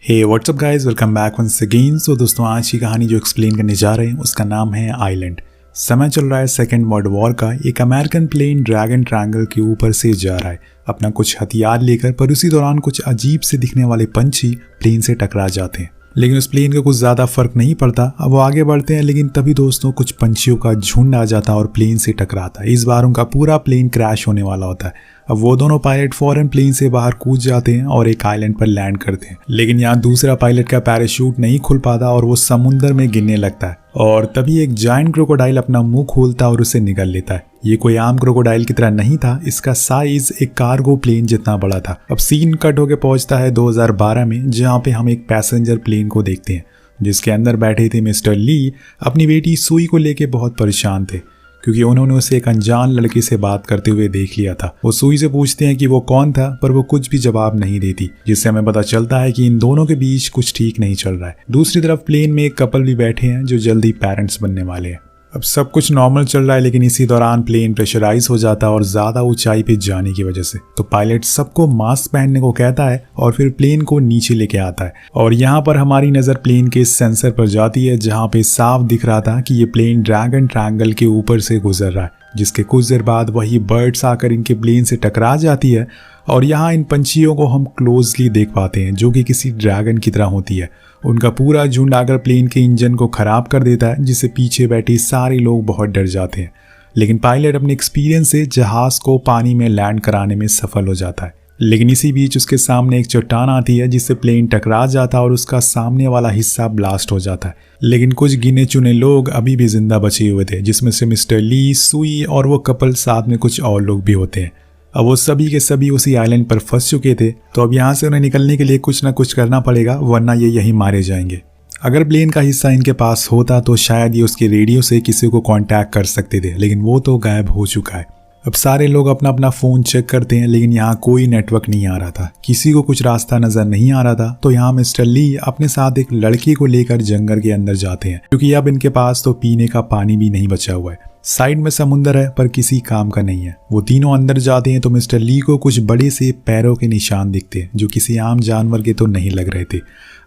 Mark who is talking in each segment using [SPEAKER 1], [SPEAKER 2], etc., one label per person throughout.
[SPEAKER 1] हे WhatsApp guys, welcome back once again. So दोस्तों, आज की कहानी जो एक्सप्लेन करने जा रहे हैं उसका नाम है आइलैंड। समय चल रहा है सेकेंड वर्ल्ड वॉर का। एक अमेरिकन प्लेन ड्रैगन ट्रायंगल के ऊपर से जा रहा है अपना कुछ हथियार लेकर, पर उसी दौरान कुछ अजीब से दिखने वाले पंछी प्लेन से टकरा जाते हैं। लेकिन उस प्लेन का कुछ ज़्यादा फर्क नहीं पड़ता। अब वो आगे बढ़ते हैं, लेकिन तभी दोस्तों कुछ पंछियों का झुंड आ जाता है और प्लेन से टकराता है। इस बार उनका पूरा प्लेन क्रैश होने वाला होता है। अब वो दोनों पायलट फौरन प्लेन से बाहर कूद जाते हैं और एक आइलैंड पर लैंड करते हैं। लेकिन यहाँ दूसरा पायलट का पैराशूट नहीं खुल पाता और वो समुद्र में गिरने लगता है। और तभी एक जायंट क्रोकोडाइल अपना मुंह खोलता और उसे निगल लेता है। ये कोई आम क्रोकोडाइल की तरह नहीं था, इसका साइज एक कार्गो प्लेन जितना बड़ा था। अब सीन कट होकर पहुंचता है 2012 में, जहाँ पे हम एक पैसेंजर प्लेन को देखते हैं जिसके अंदर बैठे थे मिस्टर ली। अपनी बेटी सुई को लेके बहुत परेशान थे क्योंकि उन्होंने उसे एक अनजान लड़के से बात करते हुए देख लिया था। वो सुई से पूछते हैं कि वो कौन था, पर वो कुछ भी जवाब नहीं देती, जिससे हमें पता चलता है कि इन दोनों के बीच कुछ ठीक नहीं चल रहा है। दूसरी तरफ प्लेन में एक कपल भी बैठे हैं जो जल्दी पेरेंट्स बनने वाले हैं। अब सब कुछ नॉर्मल चल रहा है, लेकिन इसी दौरान प्लेन प्रेशराइज हो जाता है और ज्यादा ऊंचाई पे जाने की वजह से। तो पायलट सबको मास्क पहनने को कहता है और फिर प्लेन को नीचे लेके आता है। और यहाँ पर हमारी नजर प्लेन के सेंसर पर जाती है, जहाँ पे साफ दिख रहा था कि ये प्लेन ड्रैगन ट्रायंगल के ऊपर से गुजर रहा है, जिसके कुछ देर बाद वही बर्ड्स आकर इनके प्लेन से टकरा जाती है। और यहाँ इन पंछियों को हम क्लोजली देख पाते हैं, जो कि किसी ड्रैगन की तरह होती है। उनका पूरा झुंड आकर प्लेन के इंजन को खराब कर देता है, जिससे पीछे बैठे सारे लोग बहुत डर जाते हैं। लेकिन पायलट अपने एक्सपीरियंस से जहाज को पानी में लैंड कराने में सफल हो जाता है। लेकिन इसी बीच उसके सामने एक चट्टान आती है, जिससे प्लेन टकरा जाता है और उसका सामने वाला हिस्सा ब्लास्ट हो जाता है। लेकिन कुछ गिने चुने लोग अभी भी जिंदा बचे हुए थे, जिसमें से मिस्टर ली, सुई और वो कपल, साथ में कुछ और लोग भी होते हैं। अब वो सभी के सभी उसी आइलैंड पर फंस चुके थे, तो अब यहाँ से उन्हें निकलने के लिए कुछ ना कुछ करना पड़ेगा, वरना ये यहीं मारे जाएंगे। अगर प्लेन का हिस्सा इनके पास होता तो शायद ये उसके रेडियो से किसी को कांटेक्ट कर सकते थे, लेकिन वो तो गायब हो चुका है। अब सारे लोग अपना अपना फ़ोन चेक करते हैं, लेकिन यहाँ कोई नेटवर्क नहीं आ रहा था, किसी को कुछ रास्ता नज़र नहीं आ रहा था। तो यहाँ मिस्टर ली अपने साथ एक लड़की को लेकर जंगल के अंदर जाते हैं, क्योंकि अब इनके पास तो पीने का पानी भी नहीं बचा हुआ है। साइड में समुंदर है, पर किसी काम का नहीं है। वो तीनों अंदर जाते हैं तो मिस्टर ली को कुछ बड़े से पैरों के निशान दिखते हैं, जो किसी आम जानवर के तो नहीं लग रहे थे।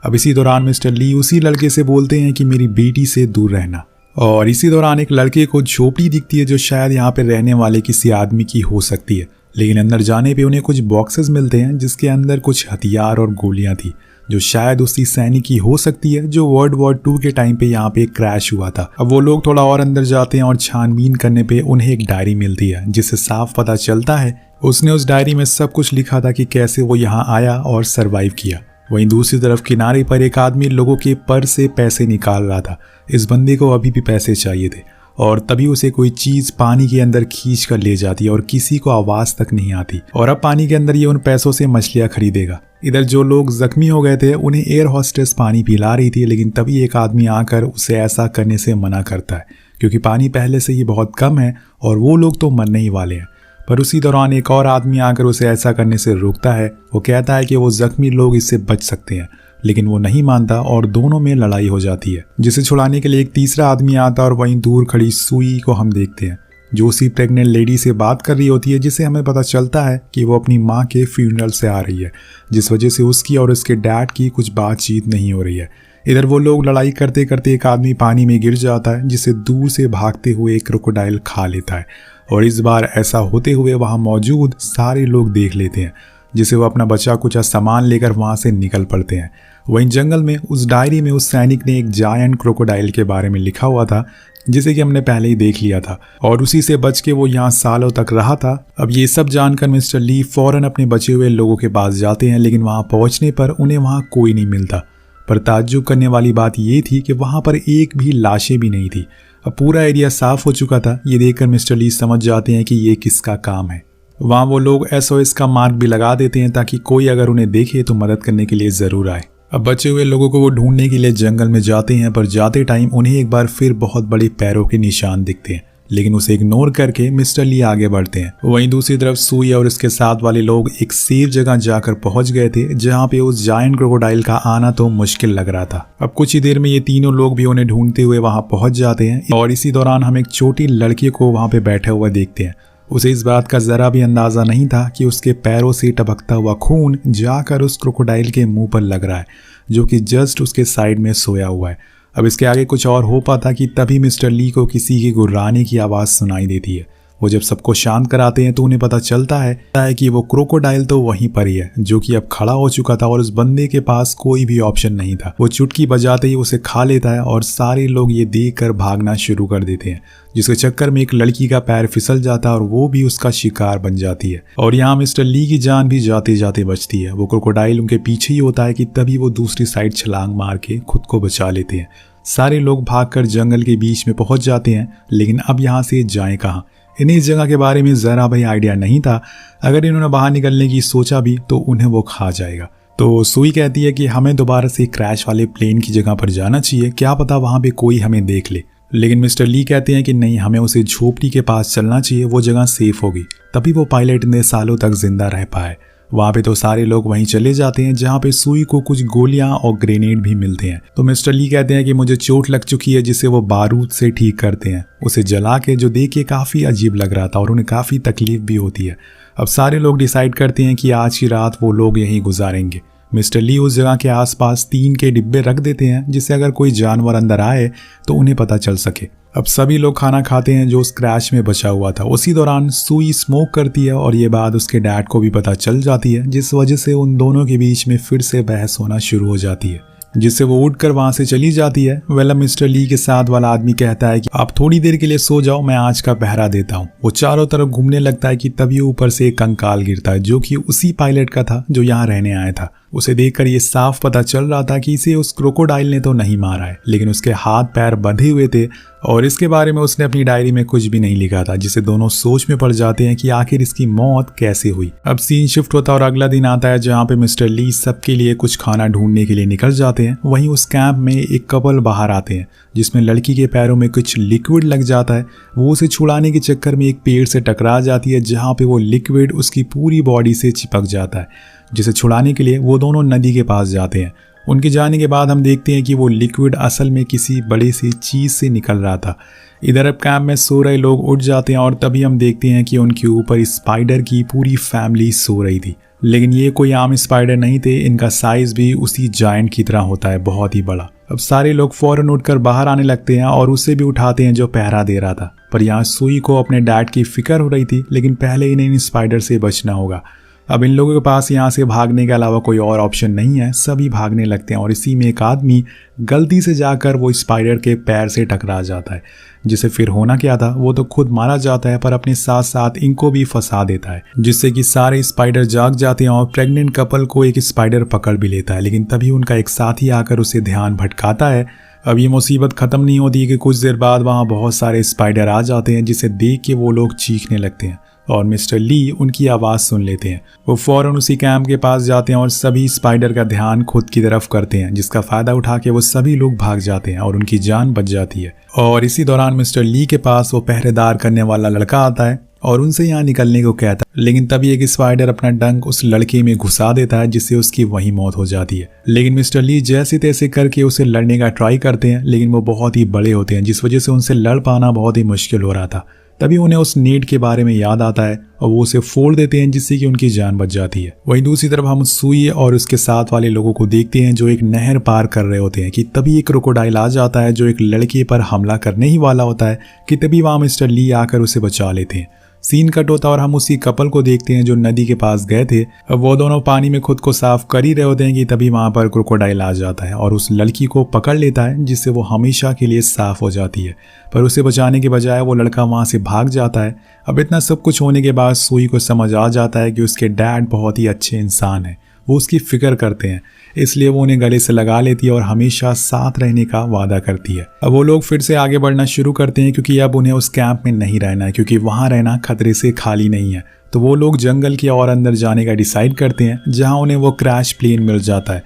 [SPEAKER 1] अब इसी दौरान मिस्टर ली उसी लड़के से बोलते हैं कि मेरी बेटी से दूर रहना। और इसी दौरान एक लड़के को झोपड़ी दिखती है, जो शायद यहाँ पे रहने वाले किसी आदमी की हो सकती है। लेकिन अंदर जाने पे उन्हें कुछ बॉक्सेस मिलते हैं, जिसके अंदर कुछ हथियार और गोलियां थी, जो शायद उसी सैनिक की हो सकती है जो वर्ल्ड वॉर 2 के टाइम पे यहाँ पे क्रैश हुआ था। अब वो लोग थोड़ा और अंदर जाते हैं और छानबीन करने पे उन्हें एक डायरी मिलती है, जिससे साफ पता चलता है उसने उस डायरी में सब कुछ लिखा था कि कैसे वो यहाँ आया और सरवाइव किया। वहीं दूसरी तरफ किनारे पर एक आदमी लोगों के पर से पैसे निकाल रहा था। इस बंदे को अभी भी पैसे चाहिए थे, और तभी उसे कोई चीज पानी के अंदर खींच कर ले जाती है और किसी को आवाज तक नहीं आती। और अब पानी के अंदर ये उन पैसों से मछलियां खरीदेगा। इधर जो लोग जख्मी हो गए थे उन्हें एयर होस्टेस पानी पिला रही थी, लेकिन तभी एक आदमी आकर उसे ऐसा करने से मना करता है, क्योंकि पानी पहले से ही बहुत कम है और वो लोग तो मरने ही वाले हैं। पर उसी दौरान एक और आदमी आकर उसे ऐसा करने से रोकता है। वो कहता है कि वो जख्मी लोग इससे बच सकते हैं, लेकिन वो नहीं मानता और दोनों में लड़ाई हो जाती है, जिसे छुड़ाने के लिए एक तीसरा आदमी आता है। और वहीं दूर खड़ी सुई को हम देखते हैं, जो उसी प्रेग्नेंट लेडी से बात कर रही होती है, जिसे हमें पता चलता है कि वो अपनी माँ के फ्यूनरल से आ रही है, जिस वजह से उसकी और उसके डैड की कुछ बातचीत नहीं हो रही है। इधर वो लोग लड़ाई करते करते एक आदमी पानी में गिर जाता है, जिसे दूर से भागते हुए एक क्रोकोडाइल खा लेता है। और इस बार ऐसा होते हुए वहाँ मौजूद सारे लोग देख लेते हैं, जिसे वो अपना बचा कुचा सामान लेकर वहाँ से निकल पड़ते हैं। वहीं जंगल में उस डायरी में उस सैनिक ने एक जायंट क्रोकोडाइल के बारे में लिखा हुआ था, जिसे कि हमने पहले ही देख लिया था, और उसी से बच के वो यहाँ सालों तक रहा था। अब ये सब जानकर मिस्टर ली फौरन अपने बचे हुए लोगों के पास जाते हैं, लेकिन वहाँ पहुँचने पर उन्हें वहाँ कोई नहीं मिलता। पर ताज्जुब करने वाली बात ये थी कि वहाँ पर एक भी लाशें भी नहीं थी। अब पूरा एरिया साफ हो चुका था। ये देखकर मिस्टर ली समझ जाते हैं कि ये किसका काम है। वहाँ वो लोग SOS का मार्क भी लगा देते हैं, ताकि कोई अगर उन्हें देखे तो मदद करने के लिए जरूर आए। अब बचे हुए लोगों को वो ढूंढने के लिए जंगल में जाते हैं, पर जाते टाइम उन्हें एक बार फिर बहुत बड़े पैरों के निशान दिखते हैं, लेकिन उसे इग्नोर करके मिस्टर ली आगे बढ़ते हैं। वहीं दूसरी तरफ सुई और उसके साथ वाले लोग एक सेफ जगह जाकर पहुंच गए थे, जहां पे उस जायंट क्रोकोडाइल का आना तो मुश्किल लग रहा था। अब कुछ ही देर में ये तीनों लोग भी उन्हें ढूंढते हुए वहां पहुंच जाते हैं, और इसी दौरान हम एक छोटी लड़की को वहां पे बैठे हुए देखते हैं। उसे इस बात का जरा भी अंदाजा नहीं था कि उसके पैरों से टपकता हुआ खून जाकर उस क्रोकोडाइल के मुंह पर लग रहा है, जो कि जस्ट उसके साइड में सोया हुआ है। अब इसके आगे कुछ और हो पाता कि तभी मिस्टर ली को किसी की गुर्राने की आवाज़ सुनाई देती है। वो जब सबको शांत कराते हैं तो उन्हें पता चलता है कि वो क्रोकोडाइल तो वहीं पर ही है, जो कि अब खड़ा हो चुका था और उस बंदे के पास कोई भी ऑप्शन नहीं था। वो चुटकी बजाते ही उसे खा लेता है और सारे लोग ये देखकर भागना शुरू कर देते हैं, जिसके चक्कर में एक लड़की का पैर फिसल जाता है और वो भी उसका शिकार बन जाती है। और यहाँ मिस्टर ली की जान भी जाते जाते बचती है। वो क्रोकोडाइल उनके पीछे ही होता है कि तभी वो दूसरी साइड छलांग मार के खुद को बचा लेते हैं। सारे लोग भागकर जंगल के बीच में पहुंच जाते हैं, लेकिन अब यहाँ से जाएं कहाँ। इन्हें इस जगह के बारे में जरा भी आइडिया नहीं था। अगर इन्होंने बाहर निकलने की सोचा भी तो उन्हें वो खा जाएगा। तो सुई कहती है कि हमें दोबारा से क्रैश वाले प्लेन की जगह पर जाना चाहिए, क्या पता वहां पे कोई हमें देख ले। लेकिन मिस्टर ली कहते हैं कि नहीं, हमें उसे झोपड़ी के पास चलना चाहिए, वो जगह सेफ होगी, तभी वो पायलट इतने सालों तक जिंदा रह पाए। वहां पे तो सारे लोग वहीं चले जाते हैं, जहां पे सुई को कुछ गोलियां और ग्रेनेड भी मिलते हैं। तो मिस्टर ली कहते हैं कि मुझे चोट लग चुकी है, जिसे वो बारूद से ठीक करते हैं, उसे जला के, जो देख के काफी अजीब लग रहा था और उन्हें काफी तकलीफ भी होती है। अब सारे लोग डिसाइड करते हैं कि आज की रात वो लोग यहीं गुजारेंगे। मिस्टर ली उस जगह के आसपास टीन के डिब्बे रख देते हैं, जिससे अगर कोई जानवर अंदर आए तो उन्हें पता चल सके। अब सभी लोग खाना खाते हैं जो उस क्रैश में बचा हुआ था। उसी दौरान सुई स्मोक करती है और ये बात उसके डैड को भी पता चल जाती है, जिस वजह से उन दोनों के बीच में फिर से बहस होना शुरू हो जाती है, जिससे वो उठकर वहां से चली जाती है। वेल, मिस्टर ली के साथ वाला आदमी कहता है कि आप थोड़ी देर के लिए सो जाओ, मैं आज का पहरा देता हूँ। वो चारों तरफ घूमने लगता है कि तभी ऊपर से एक कंकाल गिरता है, जो कि उसी पायलट का था जो यहाँ रहने आया था। उसे देखकर ये साफ पता चल रहा था कि इसे उस क्रोकोडाइल ने तो नहीं मारा है, लेकिन उसके हाथ पैर बंधे हुए थे और इसके बारे में उसने अपनी डायरी में कुछ भी नहीं लिखा था, जिससे दोनों सोच में पड़ जाते हैं कि आखिर इसकी मौत कैसे हुई। अब सीन शिफ्ट होता है और अगला दिन आता है, जहाँ पे मिस्टर ली सबके लिए कुछ खाना ढूंढने के लिए निकल जाते हैं। वहीं उस कैंप में एक कपल बाहर आते हैं, जिसमें लड़की के पैरों में कुछ लिक्विड लग जाता है। वो उसे छुड़ाने के चक्कर में एक पेड़ से टकरा जाती है, जहाँ पे वो लिक्विड उसकी पूरी बॉडी से चिपक जाता है, जिसे छुड़ाने के लिए वो दोनों नदी के पास जाते हैं। उनके जाने के बाद हम देखते हैं कि वो लिक्विड असल में किसी बड़ी सी चीज से निकल रहा था। इधर अब कैंप में सो रहे लोग उठ जाते हैं और तभी हम देखते हैं कि उनके ऊपर स्पाइडर की पूरी फैमिली सो रही थी। लेकिन ये कोई आम स्पाइडर नहीं थे, इनका साइज भी उसी जायंट की तरह होता है, बहुत ही बड़ा। अब सारे लोग फौरन उठकर बाहर आने लगते हैं और उसे भी उठाते हैं जो पहरा दे रहा था। पर यहाँ सुई को अपने डैड की फिक्र हो रही थी, लेकिन पहले इन्हें इन स्पाइडर से बचना होगा। अब इन लोगों के पास यहाँ से भागने के अलावा कोई और ऑप्शन नहीं है। सभी भागने लगते हैं और इसी में एक आदमी गलती से जाकर वो स्पाइडर के पैर से टकरा जाता है, जिसे फिर होना क्या था, वो तो खुद मारा जाता है पर अपने साथ साथ इनको भी फंसा देता है, जिससे कि सारे स्पाइडर जाग जाते हैं और प्रेग्नेंट कपल को एक स्पाइडर पकड़ भी लेता है। लेकिन तभी उनका एक साथी आकर उसे ध्यान भटकाता है। अब ये मुसीबत खत्म नहीं होती कि कुछ देर बाद वहाँ बहुत सारे स्पाइडर आ जाते हैं, जिसे देख के वो लोग चीखने लगते हैं और मिस्टर ली उनकी आवाज़ सुन लेते हैं। वो फौरन उसी कैंप के पास जाते हैं और सभी स्पाइडर का ध्यान खुद की तरफ करते हैं, जिसका फायदा उठा के वो सभी लोग भाग जाते हैं और उनकी जान बच जाती है। और इसी दौरान मिस्टर ली के पास वो पहरेदार करने वाला लड़का आता है और उनसे यहाँ निकलने को कहता है, लेकिन तभी एक स्पाइडर अपना डंक उस लड़के में घुसा देता है, जिससे उसकी वहीं मौत हो जाती है। लेकिन मिस्टर ली जैसे तैसे करके उसे लड़ने का ट्राई करते हैं, लेकिन वो बहुत ही बड़े होते हैं, जिस वजह से उनसे लड़ पाना बहुत ही मुश्किल हो रहा था। तभी उन्हें उस नेट के बारे में याद आता है और वो उसे फोड़ देते हैं, जिससे कि उनकी जान बच जाती है। वहीं दूसरी तरफ हम सुई और उसके साथ वाले लोगों को देखते हैं जो एक नहर पार कर रहे होते हैं कि तभी एक क्रोकोडाइल आ जाता है जो एक लड़के पर हमला करने ही वाला होता है कि तभी वहां मिस्टर ली आकर उसे बचा लेते हैं। सीन कट होता और हम उसी कपल को देखते हैं जो नदी के पास गए थे। अब वो दोनों पानी में खुद को साफ कर ही रहे होते हैं कि तभी वहां पर क्रोकोडाइल आ जाता है और उस लड़की को पकड़ लेता है, जिससे वो हमेशा के लिए साफ हो जाती है। पर उसे बचाने के बजाय वो लड़का वहां से भाग जाता है। अब इतना सब कुछ होने के बाद सुई को समझ आ जाता है कि उसके डैड बहुत ही अच्छे इंसान हैं, वो उसकी फिक्र करते हैं, इसलिए वो उन्हें गले से लगा लेती है और हमेशा साथ रहने का वादा करती है। अब वो लोग फिर से आगे बढ़ना शुरू करते हैं क्योंकि अब उन्हें उस कैंप में नहीं रहना है, क्योंकि वहां रहना खतरे से खाली नहीं है। तो वो लोग जंगल के और अंदर जाने का डिसाइड करते हैं, जहां उन्हें वो क्रैश प्लेन मिल जाता है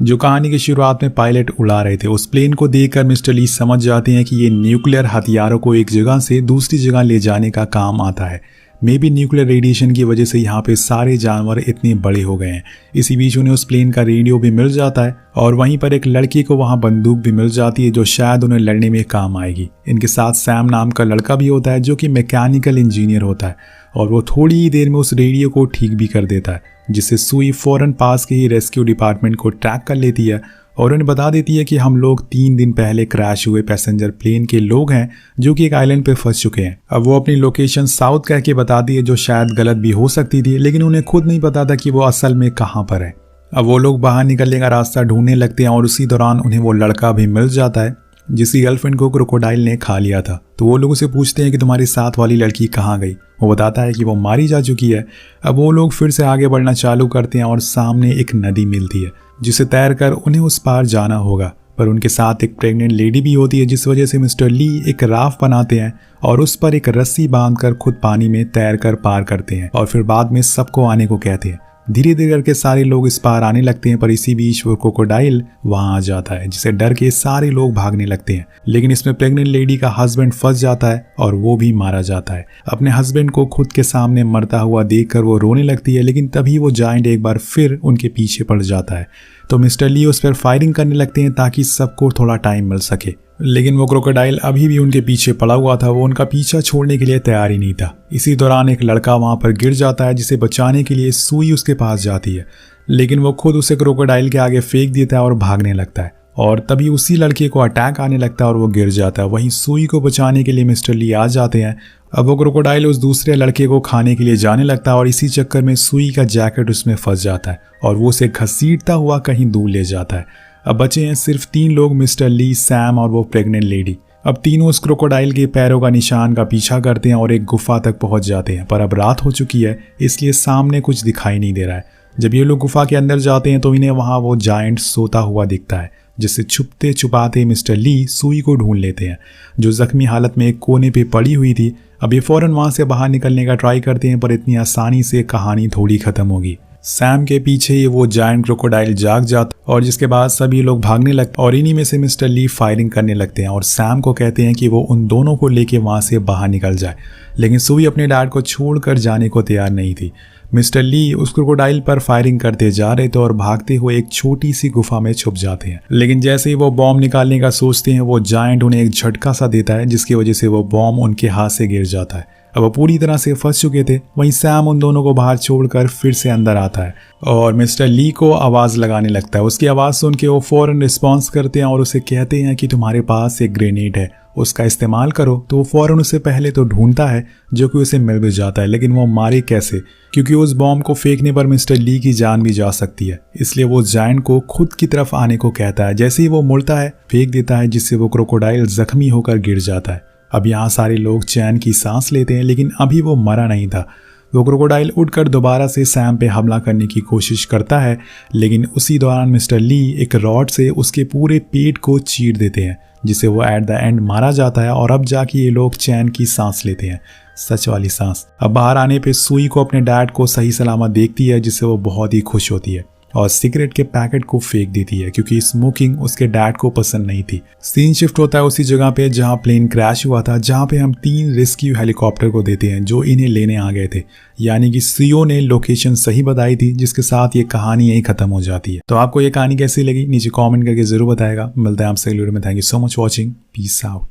[SPEAKER 1] जो कहानी की शुरुआत में पायलट उड़ा रहे थे। उस प्लेन को देखकर मिस्टर ली समझ जाते हैं कि ये न्यूक्लियर हथियारों को एक जगह से दूसरी जगह ले जाने का काम आता है। मे बी न्यूक्लियर रेडिएशन की वजह से यहाँ पे सारे जानवर इतने बड़े हो गए हैं। इसी बीच उन्हें उस प्लेन का रेडियो भी मिल जाता है और वहीं पर एक लड़की को वहाँ बंदूक भी मिल जाती है जो शायद उन्हें लड़ने में काम आएगी। इनके साथ सैम नाम का लड़का भी होता है जो कि मैकेनिकल इंजीनियर होता है और वो थोड़ी ही देर में उस रेडियो को ठीक भी कर देता है, जिससे सुई फौरन पास के ही रेस्क्यू डिपार्टमेंट को ट्रैक कर लेती है और उन्हें बता देती है कि हम लोग 3 दिन पहले क्रैश हुए पैसेंजर प्लेन के लोग हैं जो कि एक आइलैंड पे फंस चुके हैं। अब वो अपनी लोकेशन साउथ कह के बताती है जो शायद गलत भी हो सकती थी, लेकिन उन्हें खुद नहीं पता था कि वो असल में कहाँ पर है। अब वो लोग बाहर निकलने का रास्ता ढूंढने लगते हैं और उसी दौरान उन्हें वो लड़का भी मिल जाता है जिसकी गर्लफ्रेंड को क्रोकोडाइल ने खा लिया था। तो वो लोग उसे पूछते हैं कि तुम्हारी साथ वाली लड़की कहाँ गई। वो बताता है कि वो मारी जा चुकी है। अब वो लोग फिर से आगे बढ़ना चालू करते हैं और सामने एक नदी मिलती है जिसे तैर कर उन्हें उस पार जाना होगा, पर उनके साथ एक प्रेग्नेंट लेडी भी होती है, जिस वजह से मिस्टर ली एक राफ्ट बनाते हैं और उस पर एक रस्सी बांधकर खुद पानी में तैर कर पार करते हैं और फिर बाद में सबको आने को कहते हैं। धीरे धीरे करके सारे लोग इस पार आने लगते हैं, पर इसी बीच वो क्रोकोडाइल वहां आ जाता है जिसे डर के सारे लोग भागने लगते हैं। लेकिन इसमें प्रेग्नेंट लेडी का हस्बैंड फंस जाता है और वो भी मारा जाता है। अपने हस्बैंड को खुद के सामने मरता हुआ देखकर वो रोने लगती है, लेकिन तभी वो जायंट एक बार फिर उनके पीछे पड़ जाता है। तो मिस्टर ली उस पर फायरिंग करने लगते हैं ताकि सबको थोड़ा टाइम मिल सके, लेकिन वो क्रोकोडाइल अभी भी उनके पीछे पड़ा हुआ था। वो उनका पीछा छोड़ने के लिए तैयार ही नहीं था। इसी दौरान एक लड़का वहां पर गिर जाता है जिसे बचाने के लिए सुई उसके पास जाती है, लेकिन वो खुद उसे क्रोकोडाइल के आगे फेंक देता है और भागने लगता है और तभी उसी लड़के को अटैक आने लगता है और वो गिर जाता है। वहीं सुई को बचाने के लिए मिस्टर ली आ जाते हैं। अब वो क्रोकोडाइल उस दूसरे लड़के को खाने के लिए जाने लगता है और इसी चक्कर में सुई का जैकेट उसमें फंस जाता है और वो उसे घसीटता हुआ कहीं दूर ले जाता है। अब बचे हैं सिर्फ 3 लोग, मिस्टर ली, सैम और वो प्रेग्नेंट लेडी। अब तीनों उस क्रोकोडाइल के पैरों का निशान का पीछा करते हैं और एक गुफा तक पहुंच जाते हैं, पर अब रात हो चुकी है इसलिए सामने कुछ दिखाई नहीं दे रहा है। जब ये लोग गुफा के अंदर जाते हैं तो इन्हें वहां वो जायंट सोता हुआ दिखता है, जिससे छुपते छुपाते मिस्टर ली सुई को ढूंढ लेते हैं जो जख्मी हालत में एक कोने पे पड़ी हुई थी। अब ये फौरन वहां से बाहर निकलने का ट्राई करते हैं, पर इतनी आसानी से कहानी थोड़ी खत्म होगी। सैम के पीछे ही वो जायंट क्रोकोडाइल जाग जाता और जिसके बाद सभी लोग भागने लगते और इन्हीं में से मिस्टर ली फायरिंग करने लगते हैं और सैम को कहते हैं कि वो उन दोनों को लेके वहां से बाहर निकल जाए, लेकिन सुई अपने डैड को छोड़कर जाने को तैयार नहीं थी। मिस्टर ली उस क्रोकोडाइल पर फायरिंग करते जा रहे थे और भागते हुए एक छोटी सी गुफा में छुप जाते हैं, लेकिन जैसे ही वो बॉम्ब निकालने का सोचते हैं वो जायंट उन्हें एक झटका सा देता है जिसकी वजह से वो बॉम्ब उनके हाथ से गिर जाता है। अब वो पूरी तरह से फंस चुके थे। वहीं सैम उन दोनों को बाहर छोड़कर फिर से अंदर आता है और मिस्टर ली को आवाज लगाने लगता है। उसकी आवाज सुन के वो फौरन रिस्पॉन्स करते हैं और उसे कहते हैं कि तुम्हारे पास एक ग्रेनेड है, उसका इस्तेमाल करो। तो वो फौरन उसे पहले तो ढूंढता है जो कि उसे मिल भी जाता है, लेकिन वो मारे कैसे, क्योंकि उस बॉम्ब को फेंकने पर मिस्टर ली की जान भी जा सकती है। इसलिए वो जायंट को खुद की तरफ आने को कहता है। जैसे ही वो मुड़ता है फेंक देता है, जिससे वो क्रोकोडाइल जख्मी होकर गिर जाता है। अब यहाँ सारे लोग चैन की सांस लेते हैं, लेकिन अभी वो मरा नहीं था। वो क्रोकोडाइल उठकर दोबारा से सैम पे हमला करने की कोशिश करता है, लेकिन उसी दौरान मिस्टर ली एक रॉड से उसके पूरे पेट को चीर देते हैं, जिसे वो एट द एंड मारा जाता है। और अब जाके ये लोग चैन की सांस लेते हैं, सच वाली सांस। अब बाहर आने पे सुई को अपने डैड को सही सलामत देखती है, जिससे वो बहुत ही खुश होती है और सिगरेट के पैकेट को फेंक देती है, क्योंकि स्मोकिंग उसके डैड को पसंद नहीं थी। सीन शिफ्ट होता है उसी जगह पे जहां प्लेन क्रैश हुआ था, जहां पे हम 3 रेस्क्यू हेलीकॉप्टर को देते हैं जो इन्हें लेने आ गए थे। यानी कि सीओ ने लोकेशन सही बताई थी, जिसके साथ ये कहानी यही खत्म हो जाती है। तो आपको ये कहानी कैसी लगी नीचे कॉमेंट करके जरूर बताएगा। मिलता है आपसे अगली वीडियो में। Thank you so much watching. Peace out.